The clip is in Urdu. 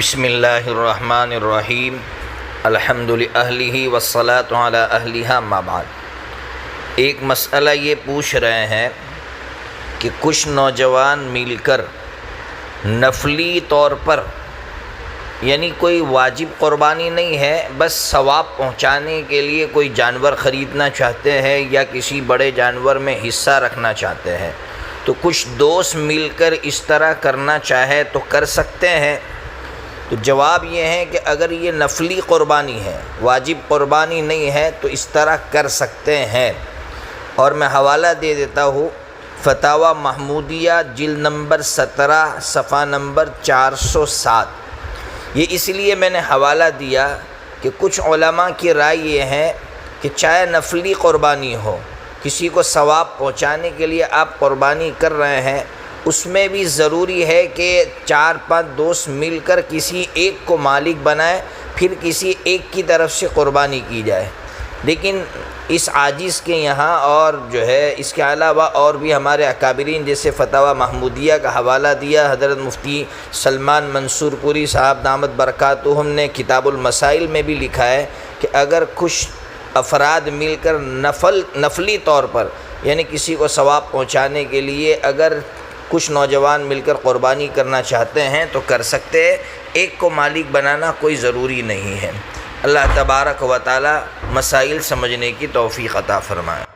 بسم اللہ الرحمن الرحیم الحمد للہ والصلاۃ علی اہلہا ما بعد۔ ایک مسئلہ یہ پوچھ رہے ہیں کہ کچھ نوجوان مل کر نفلی طور پر، یعنی کوئی واجب قربانی نہیں ہے، بس ثواب پہنچانے کے لیے کوئی جانور خریدنا چاہتے ہیں یا کسی بڑے جانور میں حصہ رکھنا چاہتے ہیں، تو کچھ دوست مل کر اس طرح کرنا چاہے تو کر سکتے ہیں؟ تو جواب یہ ہے کہ اگر یہ نفلی قربانی ہے، واجب قربانی نہیں ہے، تو اس طرح کر سکتے ہیں۔ اور میں حوالہ دے دیتا ہوں، فتاوی محمودیہ جلد نمبر 17 صفحہ نمبر 407۔ یہ اس لیے میں نے حوالہ دیا کہ کچھ علماء کی رائے یہ ہے کہ چاہے نفلی قربانی ہو، کسی کو ثواب پہنچانے کے لیے آپ قربانی کر رہے ہیں، اس میں بھی ضروری ہے کہ 4-5 دوست مل کر کسی ایک کو مالک بنائے، پھر کسی ایک کی طرف سے قربانی کی جائے۔ لیکن اس عاجز کے یہاں اور جو ہے اس کے علاوہ اور بھی ہمارے اکابرین جیسے فتاوی محمودیہ کا حوالہ دیا، حضرت مفتی سلمان منصور پوری صاحب دامت برکاتہم نے کتاب المسائل میں بھی لکھا ہے کہ اگر کچھ افراد مل کر نفلی طور پر، یعنی کسی کو ثواب پہنچانے کے لیے اگر کچھ نوجوان مل کر قربانی کرنا چاہتے ہیں تو کر سکتے ہیں، ایک کو مالک بنانا کوئی ضروری نہیں ہے۔ اللہ تبارک و تعالی مسائل سمجھنے کی توفیق عطا فرمائے۔